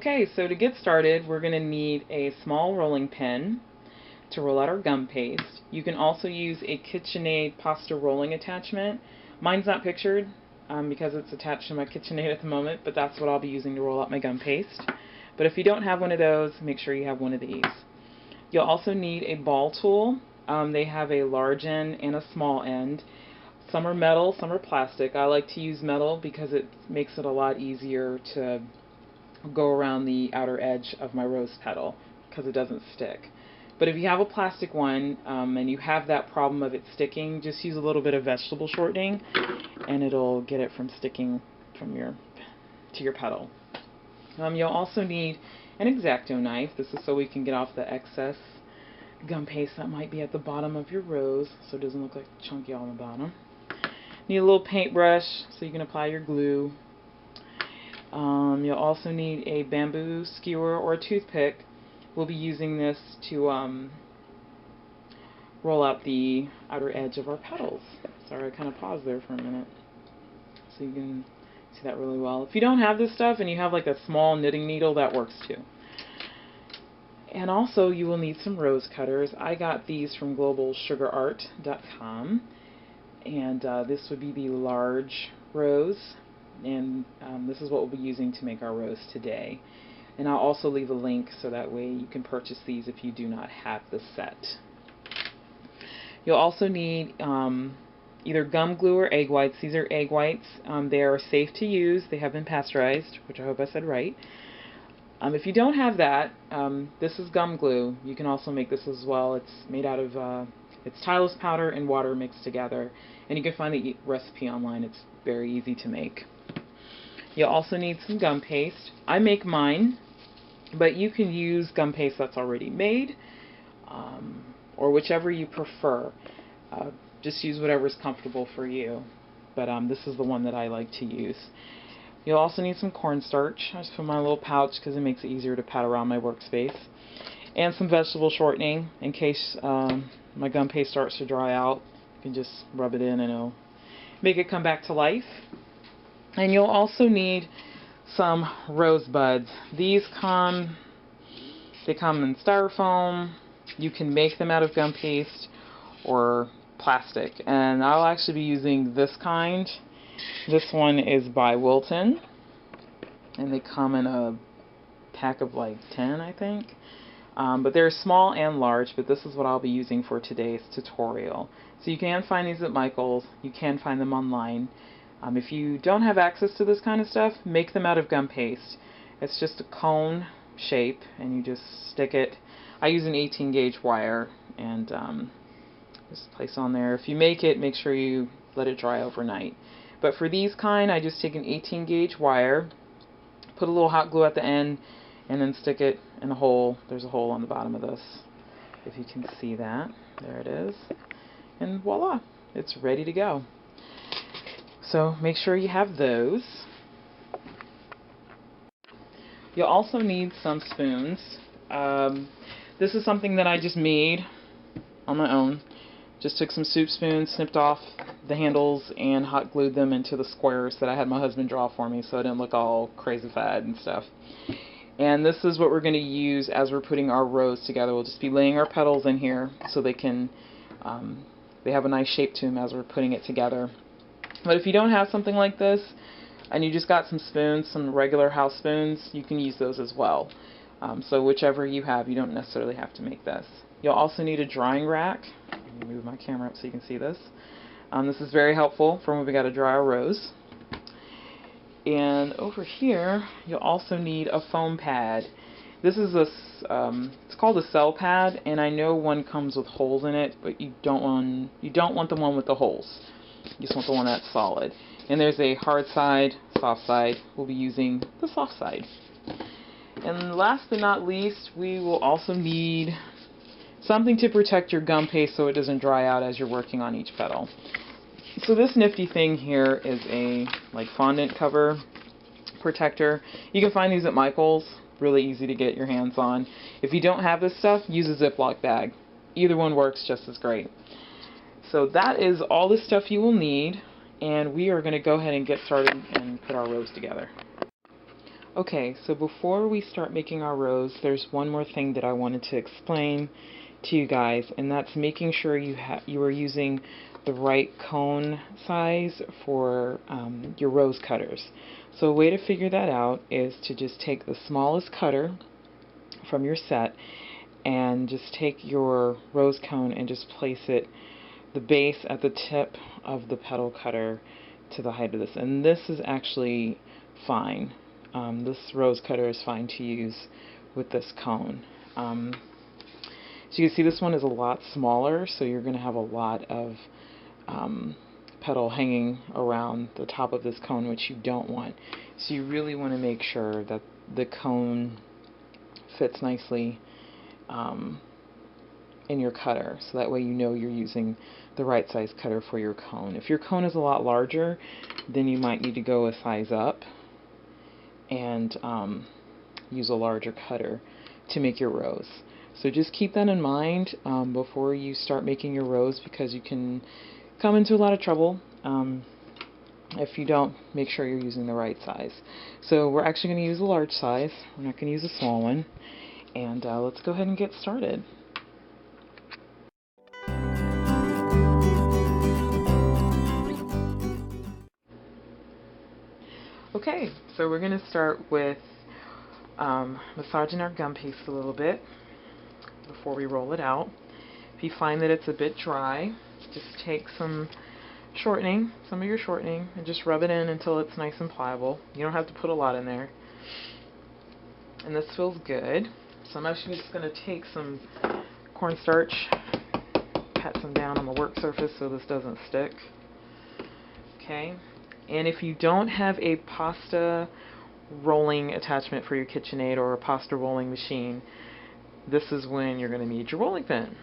Okay, so to get started, we're going to need a small rolling pin to roll out our gum paste. You can also use a KitchenAid pasta rolling attachment. Mine's not pictured because it's attached to my KitchenAid at the moment, but that's what I'll be using to roll out my gum paste. But if you don't have one of those, make sure you have one of these. You'll also need a ball tool. They have a large end and a small end. Some are metal, some are plastic. I like to use metal because it makes it a lot easier to go around the outer edge of my rose petal because it doesn't stick. But if you have a plastic one and you have that problem of it sticking, just use a little bit of vegetable shortening and it'll get it from sticking from to your petal. You'll also need an X-Acto knife. This is so we can get off the excess gum paste that might be at the bottom of your rose so it doesn't look like chunky on the bottom. Need a little paintbrush so you can apply your glue. You'll also need a bamboo skewer or a toothpick. We'll be using this to roll out the outer edge of our petals. Sorry, I kind of paused there for a minute so you can see that really well. If you don't have this stuff and you have like a small knitting needle, that works too. And also you will need some rose cutters. I got these from globalsugarart.com, and this would be the large rose, and this is what we'll be using to make our rose today. And I'll also leave a link so that way you can purchase these if you do not have the set. You'll also need either gum glue or egg whites. These are egg whites. They are safe to use. They have been pasteurized, which I hope I said right. If you don't have that, this is gum glue. You can also make this as well. It's made out of it's Tylose powder and water mixed together, and you can find the recipe online. It's very easy to make. You'll also need some gum paste. I make mine, but you can use gum paste that's already made, or whichever you prefer. Just use whatever's comfortable for you, but this is the one that I like to use. You'll also need some cornstarch. I just put in my little pouch because it makes it easier to pat around my workspace. And some vegetable shortening in case my gum paste starts to dry out. You can just rub it in and it'll make it come back to life. And you'll also need some rose buds. These come in styrofoam. You can make them out of gum paste or plastic. And I'll actually be using this kind. This one is by Wilton, and they come in a pack of like 10, I think. But they're small and large, but this is what I'll be using for today's tutorial. So you can find these at Michael's. You can find them online. If you don't have access to this kind of stuff, make them out of gum paste. It's just a cone shape, and you just stick it. I use an 18 gauge wire, and just place on there. If you make it, make sure you let it dry overnight. But for these kind, I just take an 18 gauge wire, put a little hot glue at the end, and then stick it in a hole. There's a hole on the bottom of this, if you can see that. There it is. And voila, it's ready to go. So make sure you have those. You'll also need some spoons. This is something that I just made on my own. Just took some soup spoons, snipped off the handles, and hot glued them into the squares that I had my husband draw for me so it didn't look all crazy-fied and stuff. And this is what we're going to use as we're putting our rose together. We'll just be laying our petals in here so they can, they have a nice shape to them as we're putting it together. But if you don't have something like this, and you just got some spoons, some regular house spoons, you can use those as well. So whichever you have, you don't necessarily have to make this. You'll also need a drying rack. Let me move my camera up so you can see this. This is very helpful for when we got to dry our rose. And over here, you'll also need a foam pad. This is it's called a cell pad, and I know one comes with holes in it, but you don't want the one with the holes. You just want the one that's solid. And there's a hard side, soft side. We'll be using the soft side. And last but not least, we will also need something to protect your gum paste so it doesn't dry out as you're working on each petal. So this nifty thing here is a like fondant cover protector. You can find these at Michael's. Really easy to get your hands on. If you don't have this stuff, use a Ziploc bag. Either one works just as great. So that is all the stuff you will need, and we are going to go ahead and get started and put our rose together. Okay, so before we start making our rose, there's one more thing that I wanted to explain to you guys, and that's making sure you are using the right cone size for your rose cutters. So a way to figure that out is to just take the smallest cutter from your set and just take your rose cone and just place it, the base at the tip of the petal cutter, to the height of this. And this is actually fine. This rose cutter is fine to use with this cone. So you can see this one is a lot smaller, so you're going to have a lot of petal hanging around the top of this cone, which you don't want. So you really want to make sure that the cone fits nicely in your cutter, so that way you know you're using the right size cutter for your cone. If your cone is a lot larger, then you might need to go a size up and use a larger cutter to make your rose. So just keep that in mind before you start making your rose, because you can come into a lot of trouble if you don't make sure you're using the right size. So we're actually going to use a large size. We're not going to use a small one. And let's go ahead and get started. Okay, so we're going to start with massaging our gum paste a little bit before we roll it out. If you find that it's a bit dry, just take some of your shortening, and just rub it in until it's nice and pliable. You don't have to put a lot in there. And this feels good. So I'm actually just going to take some cornstarch, pat some down on the work surface so this doesn't stick. Okay. And if you don't have a pasta rolling attachment for your KitchenAid or a pasta rolling machine, this is when you're going to need your rolling pin.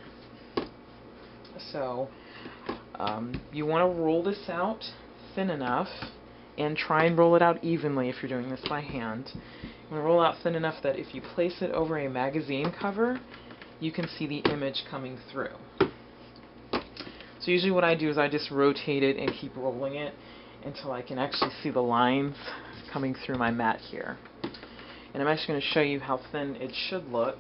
So you want to roll this out thin enough, and try and roll it out evenly if you're doing this by hand. You want to roll out thin enough that if you place it over a magazine cover, you can see the image coming through. So usually what I do is I just rotate it and keep rolling it until I can actually see the lines coming through my mat here. And I'm actually going to show you how thin it should look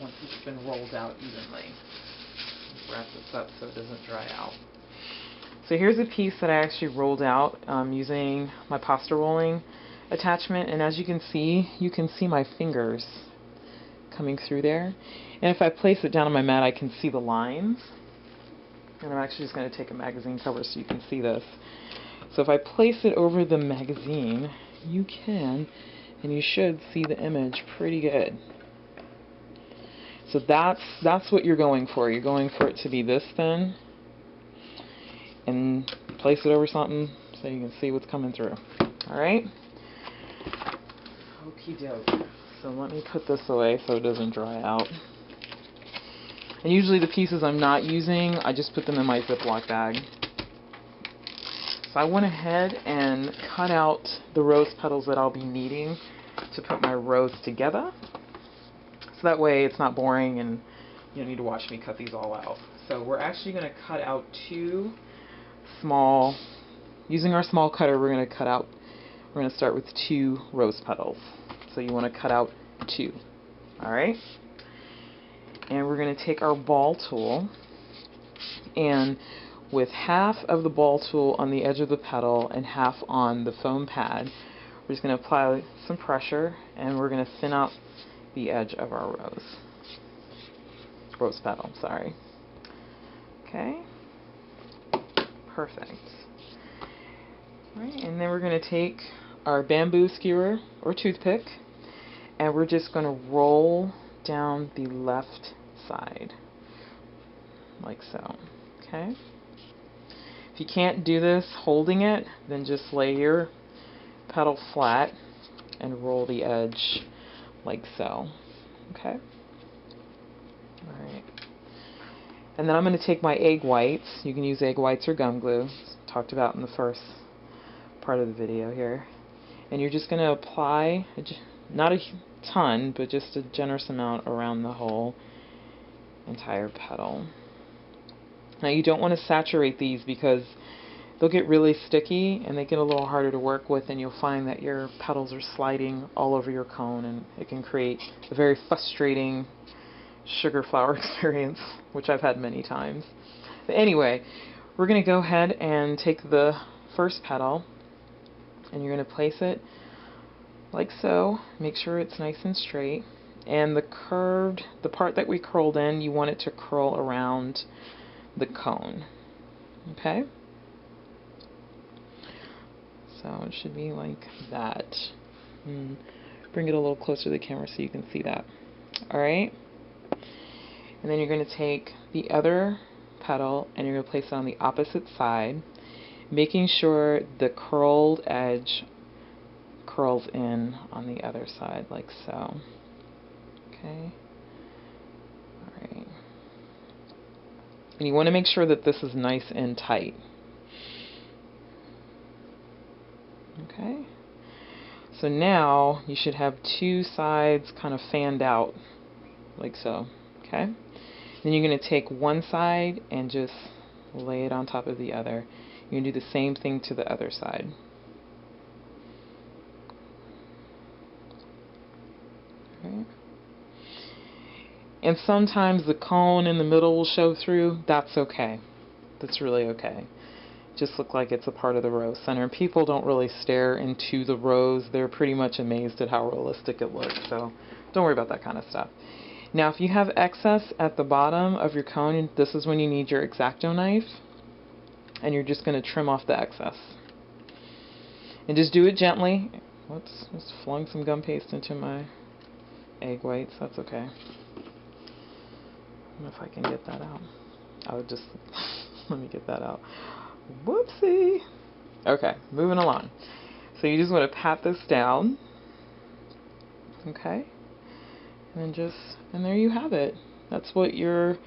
once it's been rolled out evenly. Let's wrap this up so it doesn't dry out. So here's a piece that I actually rolled out using my pasta rolling attachment, and as you can see my fingers coming through there. And if I place it down on my mat, I can see the lines. And I'm actually just going to take a magazine cover so you can see this. So if I place it over the magazine, you can, and you should see the image pretty good. So that's what you're going for. You're going for it to be this thin, and place it over something so you can see what's coming through. Alright? Okie doke. So let me put this away so it doesn't dry out. And usually the pieces I'm not using, I just put them in my Ziploc bag. So I went ahead and cut out the rose petals that I'll be needing to put my rose together. So that way it's not boring and you don't need to watch me cut these all out. So we're actually going to cut out two small, using our small cutter, we're going to start with 2 rose petals. So you want to cut out 2. Alright? And we're going to take our ball tool, and with half of the ball tool on the edge of the petal and half on the foam pad, we're just going to apply some pressure, and we're going to thin out the edge of our rose petal, sorry. Okay, perfect. All right, and then we're going to take our bamboo skewer or toothpick, and we're just going to roll down the left side, like so. Okay. If you can't do this holding it, then just lay your petal flat and roll the edge like so. Okay. Alright. And then I'm going to take my egg whites. You can use egg whites or gum glue, talked about in the first part of the video here. And you're just going to apply, not a ton, but just a generous amount around the whole entire petal. Now you don't want to saturate these because they'll get really sticky and they get a little harder to work with, and you'll find that your petals are sliding all over your cone, and it can create a very frustrating sugar flower experience, which I've had many times. But anyway, we're going to go ahead and take the first petal, and you're going to place it like so. Make sure it's nice and straight. And the part that we curled in, you want it to curl around the cone. Okay? So it should be like that. Bring it a little closer to the camera so you can see that. Alright? And then you're going to take the other petal and you're going to place it on the opposite side, making sure the curled edge curls in on the other side like so. Okay. Alright. And you want to make sure that this is nice and tight. Okay. So now you should have two sides kind of fanned out like so. Okay. Then you're going to take one side and just lay it on top of the other. You're going to do the same thing to the other side. Okay. And sometimes the cone in the middle will show through. That's okay. That's really okay. Just look like it's a part of the rose center. People don't really stare into the rose. They're pretty much amazed at how realistic it looks. So don't worry about that kind of stuff. Now if you have excess at the bottom of your cone, this is when you need your X-Acto knife. And you're just going to trim off the excess. And just do it gently. Whoops, just flung some gum paste into my egg whites. That's okay. I don't know if I can get that out. I would just let me get that out. Whoopsie. Okay, moving along. So you just want to pat this down. Okay. And then and there you have it. That's what your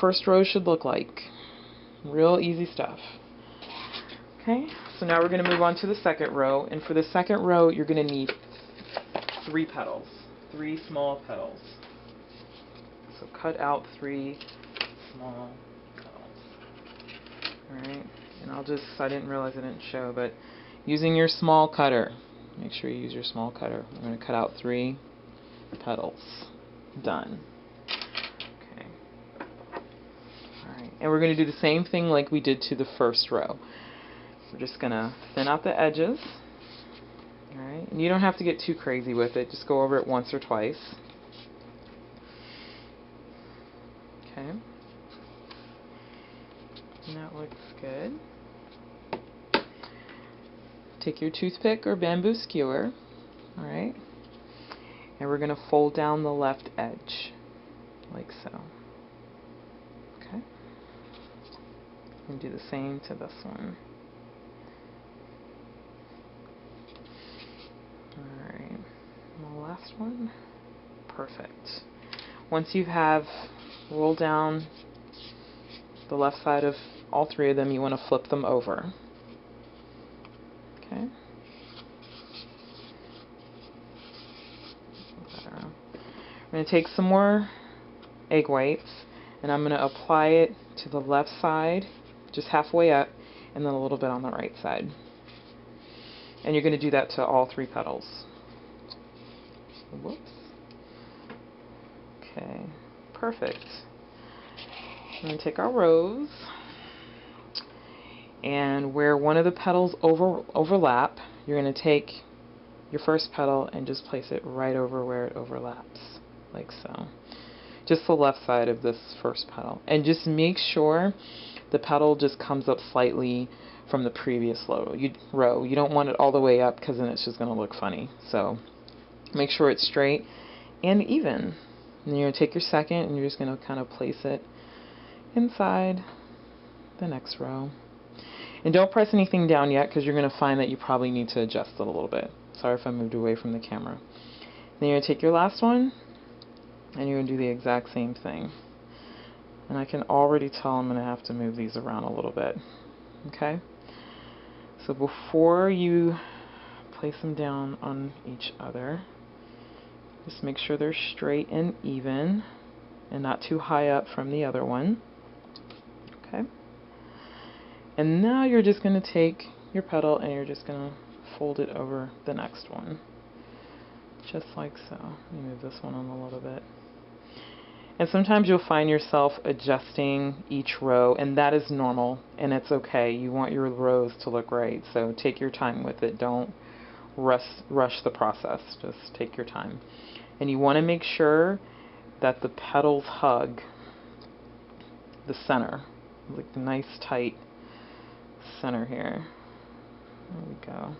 first row should look like. Real easy stuff. Okay, so now we're going to move on to the second row. And for the second row, you're going to need 3 petals. 3 small petals. So cut out 3 small petals. Alright, and I didn't realize I didn't show, but using your small cutter, make sure you use your small cutter. I'm going to cut out 3 petals. Done. Okay. Alright, and we're going to do the same thing like we did to the first row. We're just going to thin out the edges. Alright, and you don't have to get too crazy with it. Just go over it once or twice. Okay. And that looks good. Take your toothpick or bamboo skewer. Alright. And we're going to fold down the left edge. Like so. Okay. And do the same to this one. Alright. And the last one. Perfect. Once you have rolled down the left side of all 3 of them, you want to flip them over. Okay. I'm going to take some more egg whites and I'm going to apply it to the left side, just halfway up, and then a little bit on the right side. And you're going to do that to all 3 petals. Whoops. Okay, perfect. I'm going to take our rose, and where one of the petals overlap, you're going to take your first petal and just place it right over where it overlaps, like so. Just the left side of this first petal. And just make sure the petal just comes up slightly from the previous row. You don't want it all the way up because then it's just going to look funny. So make sure it's straight and even. And you're going to take your second and you're just going to kind of place it inside the next row. And don't press anything down yet because you're going to find that you probably need to adjust it a little bit. Sorry if I moved away from the camera. Then you're going to take your last one and you're going to do the exact same thing. And I can already tell I'm going to have to move these around a little bit. Okay? So before you place them down on each other, just make sure they're straight and even and not too high up from the other one. Okay? And now you're just going to take your petal and you're just going to fold it over the next one. Just like so. Let me move this one on a little bit. And sometimes you'll find yourself adjusting each row, and that is normal, and it's okay. You want your rows to look right, so take your time with it. Don't rush the process. Just take your time. And you want to make sure that the petals hug the center, like the nice tight center here. There we go.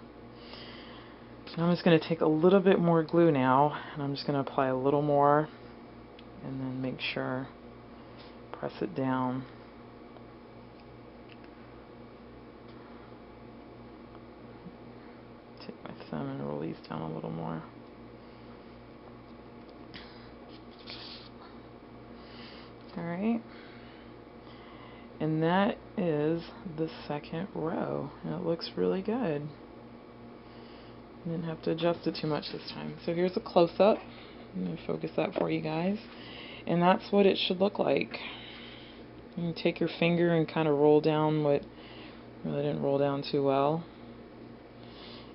So I'm just going to take a little bit more glue now, and I'm just going to apply a little more, and then make sure, press it down. Take my thumb and roll these down a little more. Alright. And that is the second row, and it looks really good. I didn't have to adjust it too much this time. So here's a close-up. I'm going to focus that for you guys. And that's what it should look like. You can take your finger and kind of roll down what really didn't roll down too well.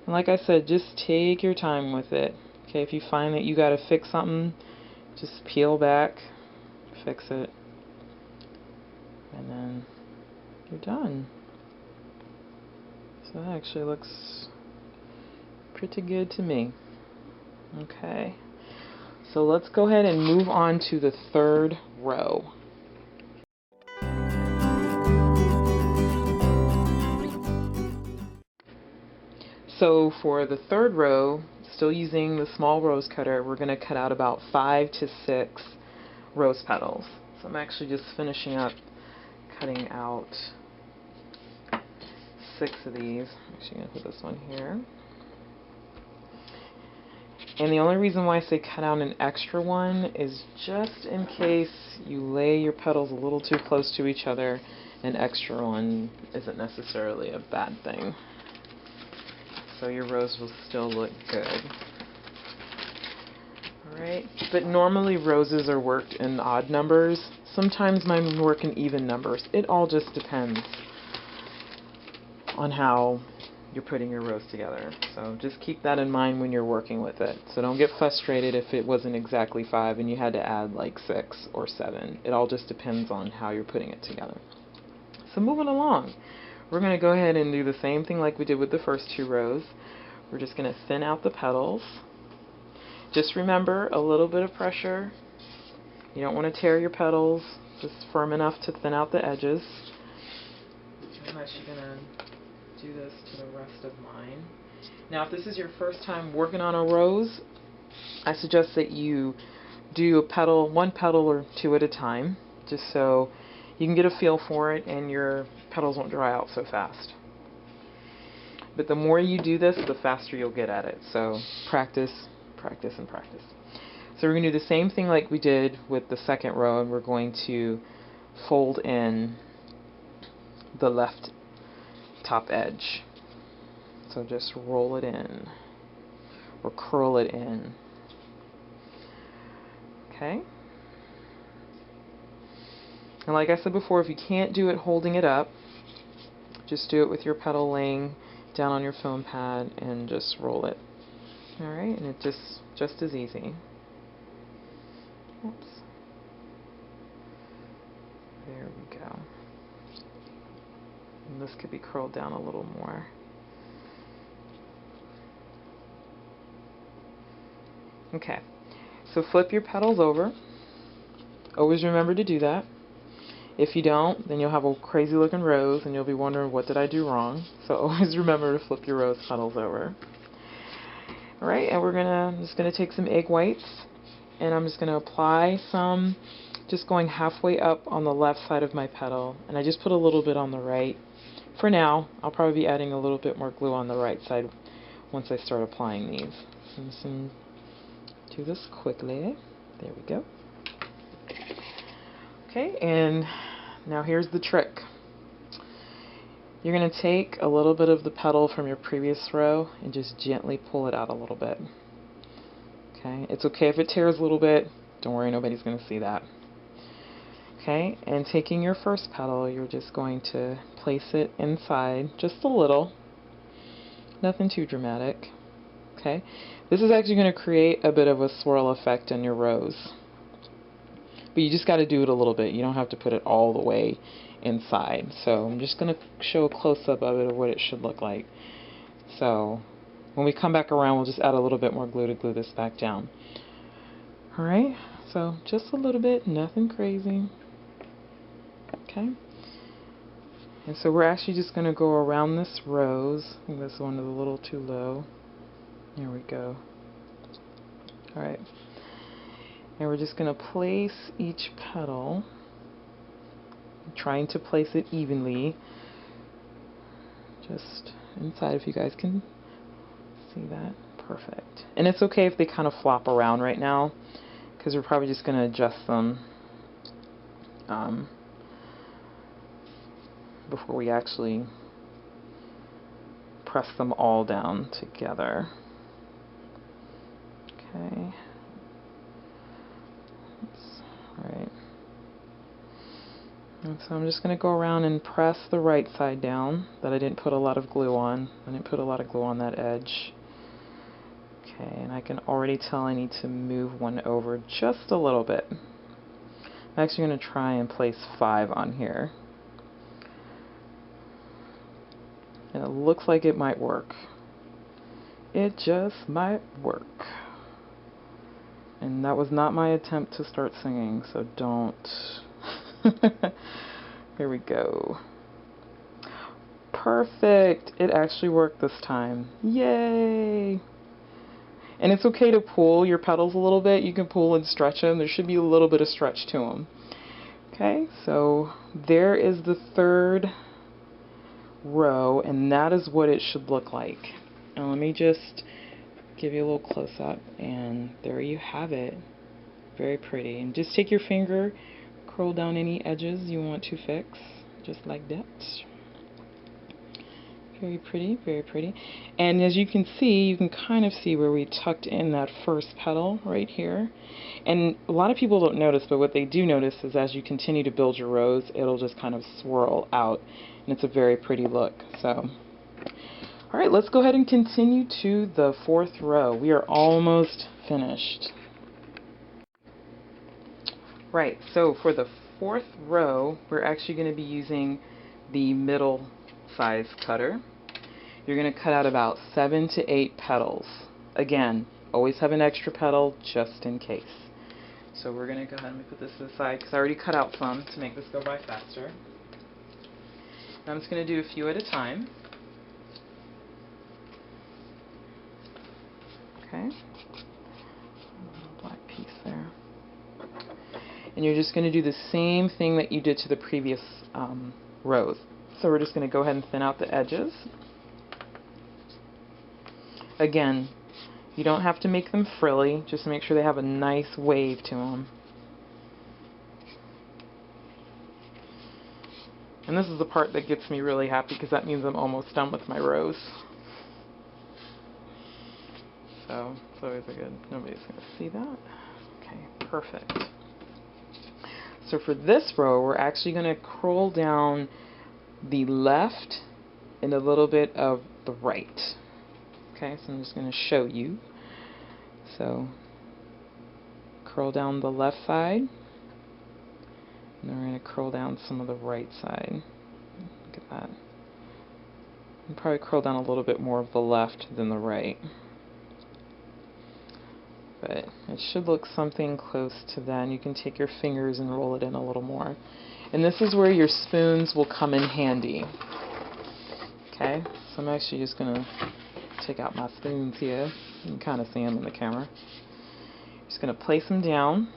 And like I said, just take your time with it. Okay, if you find that you got to fix something, just peel back, fix it, and then you're done. So that actually looks pretty good to me. Okay, so let's go ahead and move on to the third row. So for the third row, still using the small rose cutter, we're going to cut out about 5 to 6 rose petals. So I'm actually just finishing up cutting out 6 of these. I'm actually going to put this one here. And the only reason why I say cut out an extra one is just in case you lay your petals a little too close to each other, an extra one isn't necessarily a bad thing. So your rose will still look good. Alright, but normally roses are worked in odd numbers. Sometimes mine work in even numbers. It all just depends on how you're putting your rose together. So just keep that in mind when you're working with it. So don't get frustrated if it wasn't exactly 5 and you had to add like 6 or 7. It all just depends on how you're putting it together. So moving along, we're going to go ahead and do the same thing like we did with the first 2 rows. We're just going to thin out the petals. Just remember, a little bit of pressure. You don't want to tear your petals. Just firm enough to thin out the edges. I'm actually going to do this to the rest of mine. Now, if this is your first time working on a rose, I suggest that you do a petal, 1 petal or 2 at a time, just so you can get a feel for it and your petals won't dry out so fast. But the more you do this, the faster you'll get at it. So practice, practice, and practice. So we're going to do the same thing like we did with the second row, and we're going to fold in the left top edge. So just roll it in or curl it in. Okay? And like I said before, if you can't do it holding it up, just do it with your petal laying down on your foam pad and just roll it. Alright, and it just as easy. Oops. There we go. And this could be curled down a little more. Okay, so flip your petals over. Always remember to do that. If you don't, then you'll have a crazy looking rose and you'll be wondering, what did I do wrong? So always remember to flip your rose petals over. Alright, and I'm just gonna take some egg whites, and I'm just gonna apply some, just going halfway up on the left side of my petal, and I just put a little bit on the right. For now, I'll probably be adding a little bit more glue on the right side once I start applying these. So I'm just gonna do this quickly. There we go. Okay, and now here's the trick. You're going to take a little bit of the petal from your previous row and just gently pull it out a little bit. Okay, it's okay if it tears a little bit. Don't worry, nobody's going to see that. Okay, and taking your first petal, you're just going to place it inside just a little, nothing too dramatic. Okay, this is actually going to create a bit of a swirl effect in your rose, but you just got to do it a little bit. You don't have to put it all the way inside. So I'm just going to show a close-up of it, of what it should look like. So when we come back around, we'll just add a little bit more glue to glue this back down. Alright, so just a little bit, nothing crazy. Okay, and so we're actually just going to go around this rose. I think this one is a little too low. There we go. Alright, and we're just going to place each petal, trying to place it evenly, just inside, if you guys can see that. Perfect. And it's okay if they kind of flop around right now, because we're probably just going to adjust them before we actually press them all down together. Okay. Alright. And so I'm just going to go around and press the right side down that I didn't put a lot of glue on. I didn't put a lot of glue on that edge. Okay, and I can already tell I need to move one over just a little bit. I'm actually going to try and place 5 on here. And it looks like it might work. It just might work. And that was not my attempt to start singing, so don't. Here we go. Perfect! It actually worked this time. Yay! And it's okay to pull your petals a little bit. You can pull and stretch them. There should be a little bit of stretch to them. Okay, so there is the third row, and that is what it should look like. And let me just give you a little close-up, and there you have it. Very pretty. And just take your finger, curl down any edges you want to fix, just like that. Very pretty, very pretty. And as you can see, you can kind of see where we tucked in that first petal right here. And a lot of people don't notice, but what they do notice is as you continue to build your rose, it'll just kind of swirl out, and it's a very pretty look. So, all right, let's go ahead and continue to the 4th row. We are almost finished. Right, so for the 4th row, we're actually going to be using the middle size cutter. You're going to cut out about 7 to 8 petals. Again, always have an extra petal just in case. So we're going to go ahead and put this to the side because I already cut out some to make this go by faster. Now I'm just going to do a few at a time. Okay. Black piece there. And you're just going to do the same thing that you did to the previous rows. So we're just going to go ahead and thin out the edges. Again, you don't have to make them frilly, just make sure they have a nice wave to them. And this is the part that gets me really happy because that means I'm almost done with my rose. So it's always a good, nobody's going to see that. Okay, perfect. So for this row, we're actually going to curl down the left and a little bit of the right. Okay, so I'm just going to show you. So curl down the left side, and then we're going to curl down some of the right side. Look at that. And probably curl down a little bit more of the left than the right. But it should look something close to that. And you can take your fingers and roll it in a little more. And this is where your spoons will come in handy. Okay, so I'm actually just going to take out my spoons here. You can kind of see them in the camera. Just going to place them down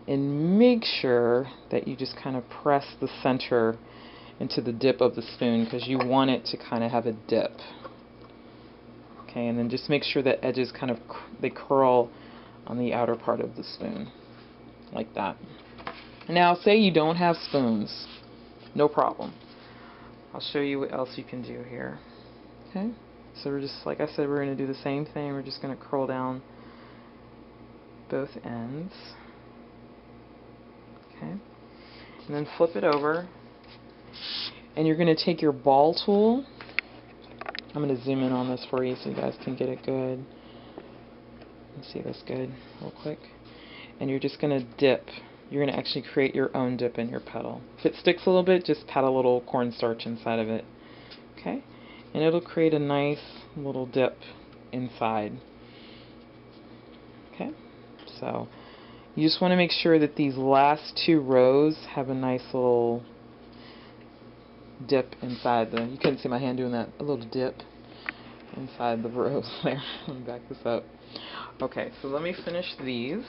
and make sure that you just kind of press the center into the dip of the spoon because you want it to kind of have a dip. Okay, and then just make sure that edges kind of they curl on the outer part of the spoon like that. Now say you don't have spoons, no problem. I'll show you what else you can do here. Okay, so we're just, like I said, we're going to do the same thing. We're just going to curl down both ends and then flip it over, and you're going to take your ball tool. I'm going to zoom in on this for you so you guys can get it good. Let's see this good real quick. And you're just going to dip. You're going to actually create your own dip in your petal. If it sticks a little bit, just pat a little cornstarch inside of it. Okay? And it'll create a nice little dip inside. Okay? So you just want to make sure that these last two rows have a nice little dip inside the, you couldn't see my hand doing that, a little dip inside the rows there. Let me back this up. Okay, so let me finish these.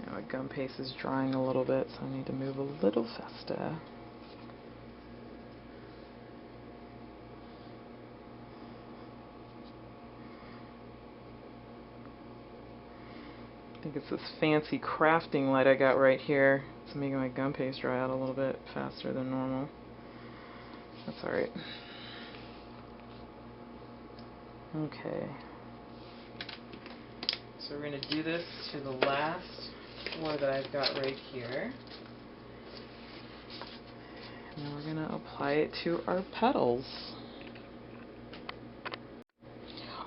Now my gum paste is drying a little bit, so I need to move a little faster. I think it's this fancy crafting light I got right here. It's making my gum paste dry out a little bit faster than normal. That's alright. Okay. So we're going to do this to the last four that I've got right here. And then we're going to apply it to our petals.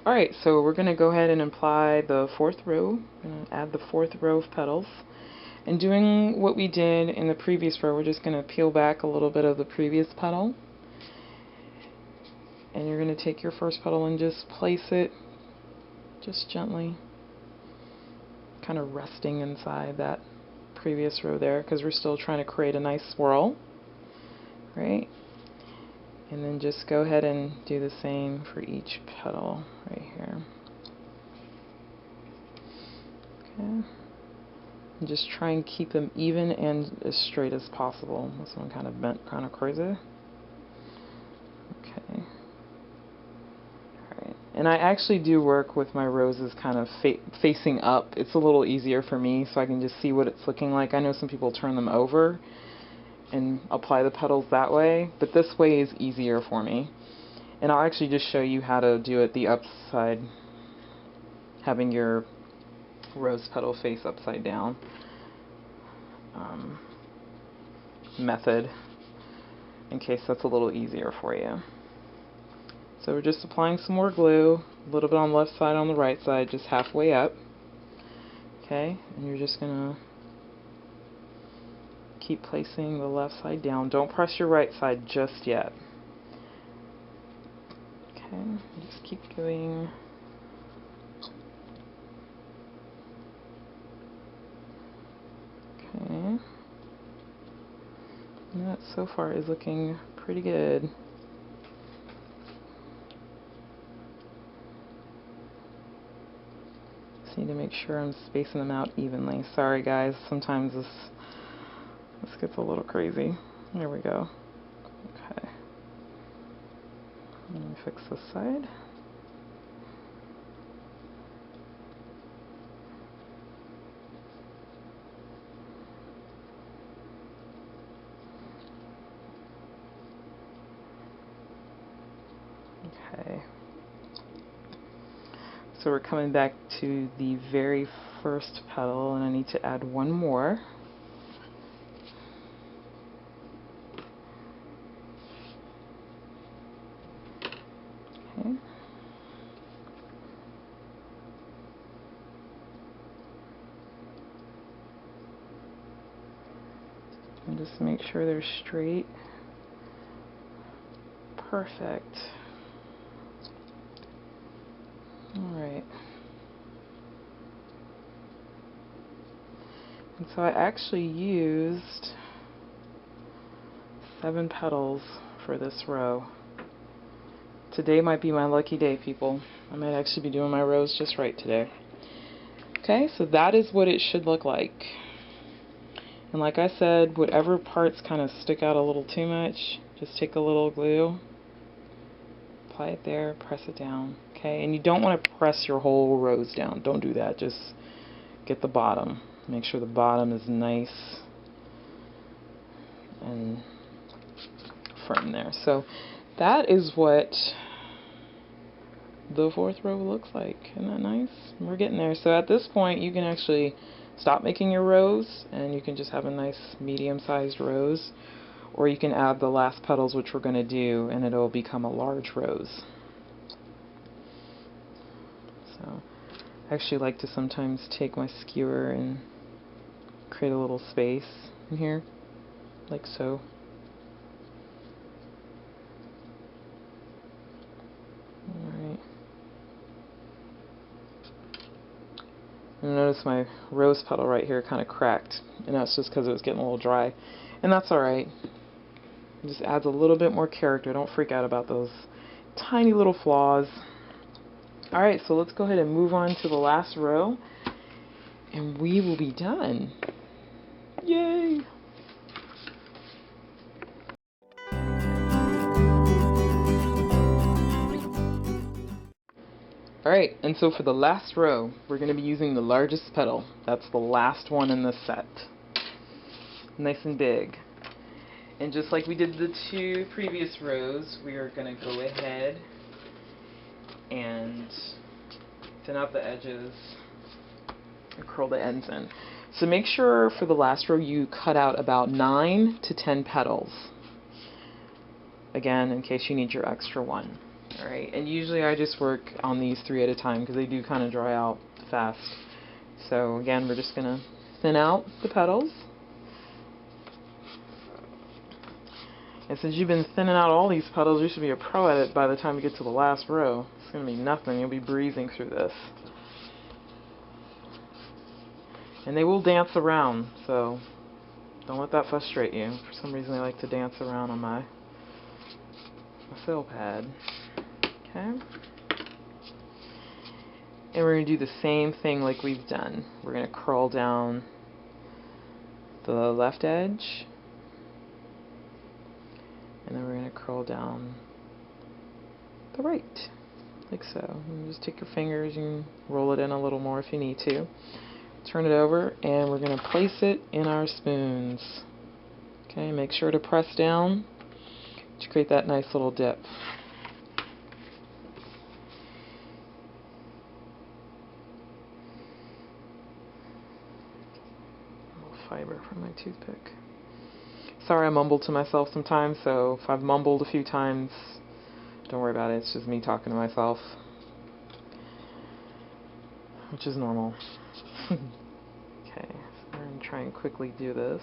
Alright, so we're going to go ahead and apply the fourth row. I'm going to add the fourth row of petals. And doing what we did in the previous row, we're just going to peel back a little bit of the previous petal. And you're going to take your first petal and just place it just gently, kind of resting inside that previous row there, because we're still trying to create a nice swirl, right? And then just go ahead and do the same for each petal right here. Okay. And just try and keep them even and as straight as possible. This one kind of bent kind of crazy. Okay. Alright. And I actually do work with my roses kind of facing up. It's a little easier for me so I can just see what it's looking like. I know some people turn them over and apply the petals that way, but this way is easier for me. And I'll actually just show you how to do it the upside, having your rose petal face upside down method, in case that's a little easier for you. So we're just applying some more glue, a little bit on the left side, on the right side, just halfway up. Okay, and you're just gonna keep placing the left side down. Don't press your right side just yet. Okay, just keep doing. Okay. And that so far is looking pretty good. Just need to make sure I'm spacing them out evenly. Sorry guys, sometimes this gets a little crazy. There we go. Okay. Let me fix this side. Okay. So we're coming back to the very first petal, and I need to add one more. Okay. And just make sure they're straight. Perfect. Alright. And so I actually used 7 petals for this row. Today might be my lucky day, people. I might actually be doing my rows just right today. Okay, so that is what it should look like. And like I said, whatever parts kind of stick out a little too much, just take a little glue, apply it there, press it down. Okay, and you don't want to press your whole rose down. Don't do that. Just get the bottom. Make sure the bottom is nice and firm there. So that is what the fourth row looks like. Isn't that nice? We're getting there. So at this point you can actually stop making your rows and you can just have a nice medium-sized rose, or you can add the last petals, which we're going to do, and it'll become a large rose. So I actually like to sometimes take my skewer and create a little space in here, like so. Alright. And notice my rose petal right here kind of cracked, and that's just because it was getting a little dry. And that's alright. It just adds a little bit more character. Don't freak out about those tiny little flaws. Alright, so let's go ahead and move on to the last row, and we will be done. Yay! Alright, and so for the last row, we're going to be using the largest petal. That's the last one in the set. Nice and big. And just like we did the two previous rows, we are going to go ahead and thin out the edges and curl the ends in. So make sure for the last row you cut out about 9 to 10 petals. Again, in case you need your extra one. Alright, and usually I just work on these 3 at a time because they do kind of dry out fast. So again, we're just going to thin out the petals. And since you've been thinning out all these petals, you should be a pro at it by the time you get to the last row. It's going to be nothing. You'll be breezing through this. And they will dance around, so don't let that frustrate you. For some reason they like to dance around on my fill pad. Okay. And we're going to do the same thing like we've done. We're going to curl down the left edge, and then we're going to curl down the right, like so. And just take your fingers and roll it in a little more if you need to. Turn it over, and we're going to place it in our spoons. Okay, make sure to press down to create that nice little dip. Fiber from my toothpick. Sorry, I mumble to myself sometimes, so if I've mumbled a few times, don't worry about it. It's just me talking to myself, which is normal. Okay, so we're going to try and quickly do this.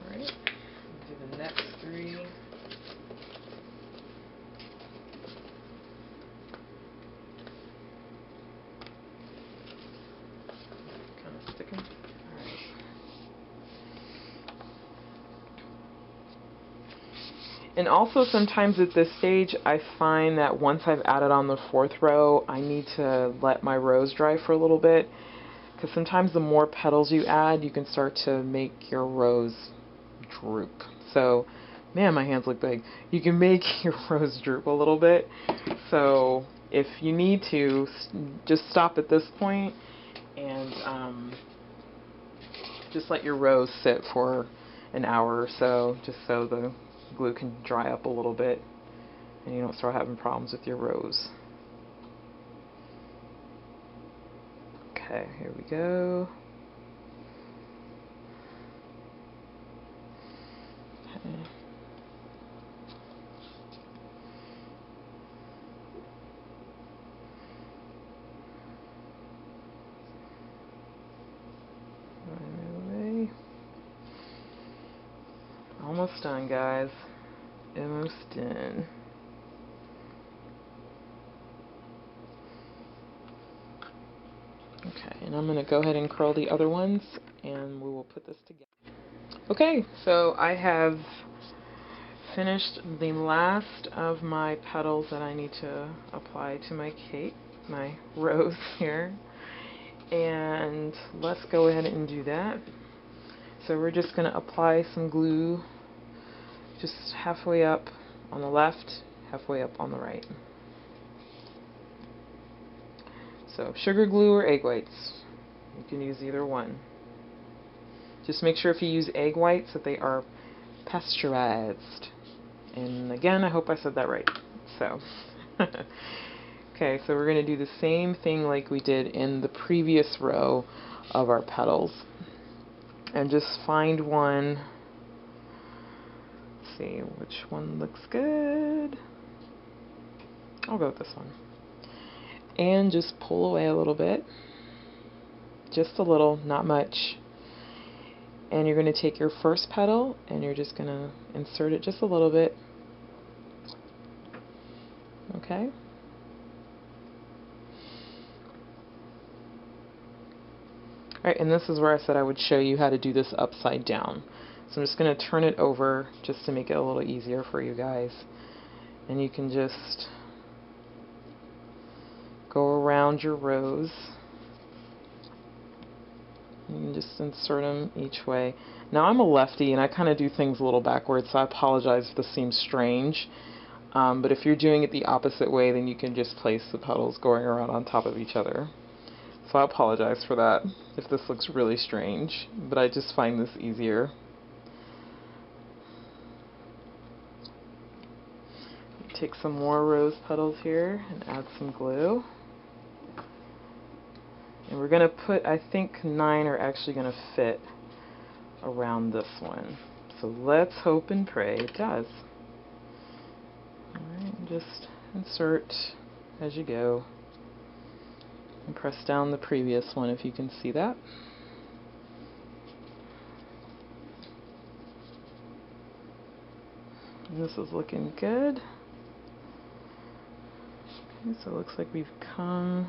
Alright, do the next 3. And also sometimes at this stage I find that once I've added on the 4th row, I need to let my rose dry for a little bit, because sometimes the more petals you add, you can start to make your rose droop. So, man, my hands look big. You can make your rose droop a little bit. So if you need to, just stop at this point and just let your rose sit for an hour or so, just so the glue can dry up a little bit and you don't start having problems with your rose. Okay, here we go. Okay. Almost done, guys. Almost done. Okay, and I'm going to go ahead and curl the other ones, and we will put this together. Okay, so I have finished the last of my petals that I need to apply to my cake, my rose here. And let's go ahead and do that. So we're just going to apply some glue just halfway up on the left, halfway up on the right. So sugar glue or egg whites, you can use either one. Just make sure if you use egg whites that they are pasteurized. And again, I hope I said that right. So, okay, so we're going to do the same thing like we did in the previous row of our petals. And just find one. Let's see which one looks good. I'll go with this one. And just pull away a little bit. Just a little, not much. And you're going to take your first petal and you're just going to insert it just a little bit. Okay? Alright, and this is where I said I would show you how to do this upside down. So I'm just going to turn it over just to make it a little easier for you guys. And you can just go around your rows. You can just insert them each way. Now I'm a lefty and I kind of do things a little backwards, so I apologize if this seems strange. But if you're doing it the opposite way, then you can just place the petals going around on top of each other. So I apologize for that if this looks really strange, but I just find this easier. Take some more rose petals here and add some glue. And we're going to put, I think 9 are actually going to fit around this one. So let's hope and pray it does. Alright, just insert as you go. And press down the previous one if you can see that. And this is looking good. Okay, so it looks like we've come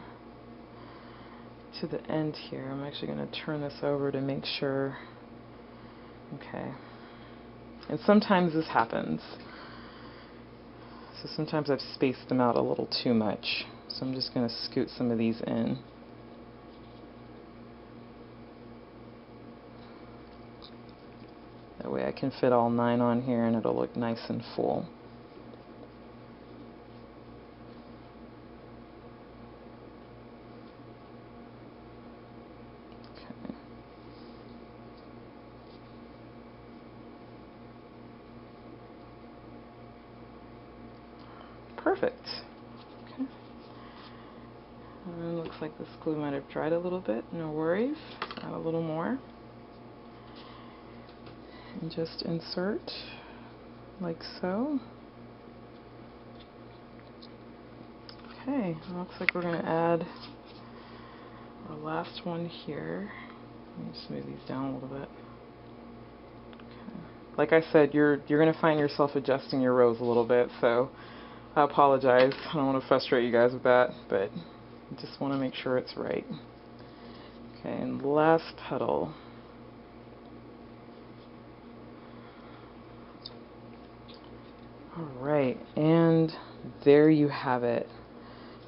to the end here. I'm actually going to turn this over to make sure. Okay. And sometimes this happens. So sometimes I've spaced them out a little too much. So I'm just going to scoot some of these in. That way I can fit all 9 on here and it'll look nice and full. Perfect. Okay. And looks like this glue might have dried a little bit. No worries. Add a little more. And just insert like so. Okay, looks like we're going to add our last one here. Let me just move these down a little bit. Okay. Like I said, you're going to find yourself adjusting your rows a little bit, so I apologize. I don't want to frustrate you guys with that, but I just want to make sure it's right. Okay, and last petal. Alright, and there you have it.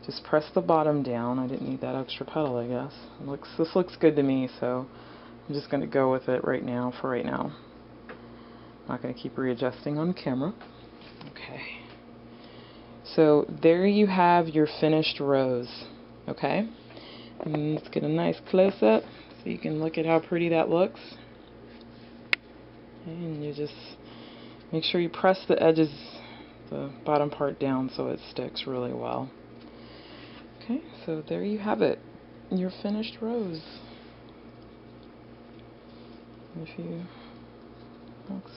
Just press the bottom down. I didn't need that extra petal, I guess. This looks good to me, so I'm just going to go with it right now for right now. I'm not going to keep readjusting on camera. Okay. So there you have your finished rose. Okay? And let's get a nice close-up so you can look at how pretty that looks. And you just make sure you press the edges, the bottom part down so it sticks really well. Okay, so there you have it, your finished rose. Looks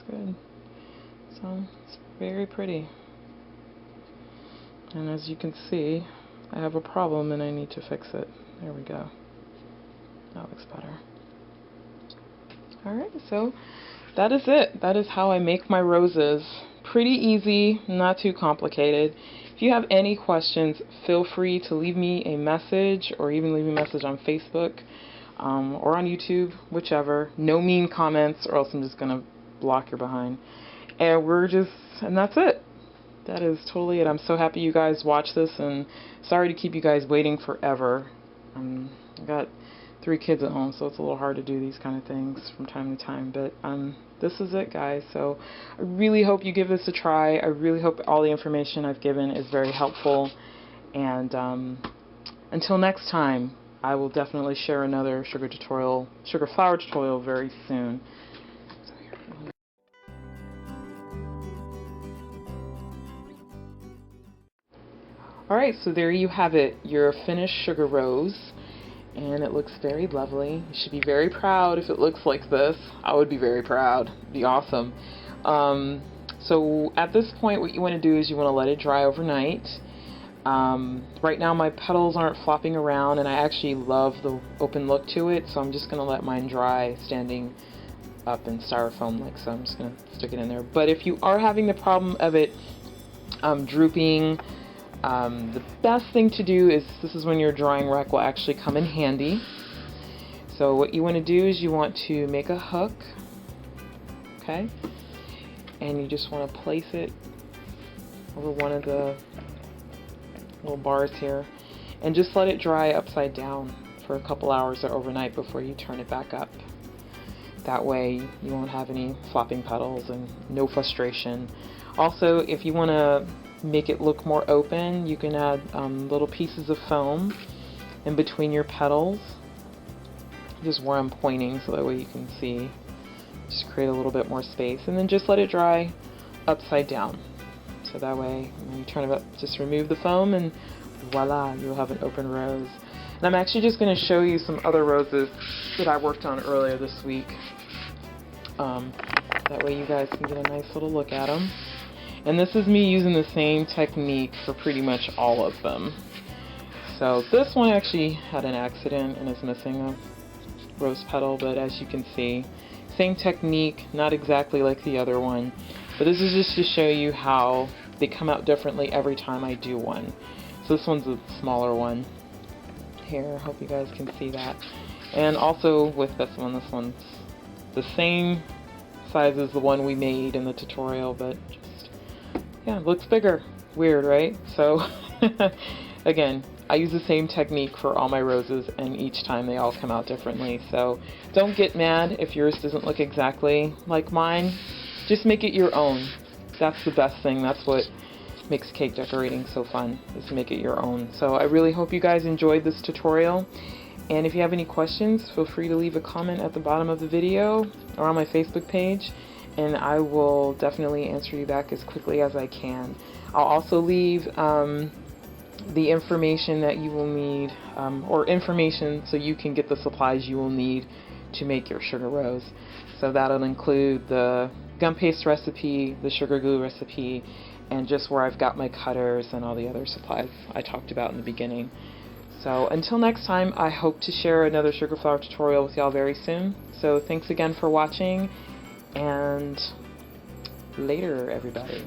good. So it's very pretty. And as you can see, I have a problem and I need to fix it. There we go. That looks better. Alright, so that is it. That is how I make my roses. Pretty easy, not too complicated. If you have any questions, feel free to leave me a message or even leave me a message on Facebook or on YouTube, whichever. No mean comments or else I'm just going to block your behind. And that's it. That is totally it. I'm so happy you guys watch this and sorry to keep you guys waiting forever. I got 3 kids at home, so it's a little hard to do these kind of things from time to time, but this is it, guys. So I really hope you give this a try. I really hope all the information I've given is very helpful, and until next time, I will definitely share another sugar flour tutorial very soon. Alright, so there you have it, your finished sugar rose, and it looks very lovely. You should be very proud if it looks like this. I would be very proud. It'd be awesome. So at this point, what you want to do is you want to let it dry overnight. Right now my petals aren't flopping around, and I actually love the open look to it, so I'm just going to let mine dry standing up in styrofoam like so. I'm just going to stick it in there. But if you are having the problem of it drooping, the best thing to do is, this is when your drying rack will actually come in handy. So what you want to do is you want to make a hook, okay, and you just want to place it over one of the little bars here, and just let it dry upside down for a couple hours or overnight before you turn it back up. That way you won't have any flopping petals and no frustration. Also, if you want to make it look more open, you can add little pieces of foam in between your petals, just where I'm pointing, so that way you can see. Just create a little bit more space, and then just let it dry upside down. So that way, when you turn it up, just remove the foam, and voila, you'll have an open rose. And I'm actually just going to show you some other roses that I worked on earlier this week. That way you guys can get a nice little look at them. And this is me using the same technique for pretty much all of them. So this one actually had an accident and is missing a rose petal, but as you can see, same technique, not exactly like the other one. But this is just to show you how they come out differently every time I do one. So this one's a smaller one. Here, I hope you guys can see that. And also with this one's the same size as the one we made in the tutorial, but just, yeah, it looks bigger. Weird, right? So again, I use the same technique for all my roses, and each time they all come out differently. So don't get mad if yours doesn't look exactly like mine. Just make it your own. That's the best thing. That's what makes cake decorating so fun, is to make it your own. So I really hope you guys enjoyed this tutorial. And if you have any questions, feel free to leave a comment at the bottom of the video or on my Facebook page, and I will definitely answer you back as quickly as I can. I'll also leave the information that you will need, or information so you can get the supplies you will need to make your sugar rose. So that'll include the gum paste recipe, the sugar glue recipe, and just where I've got my cutters and all the other supplies I talked about in the beginning. So until next time, I hope to share another sugar flour tutorial with y'all very soon. So thanks again for watching, and later, everybody.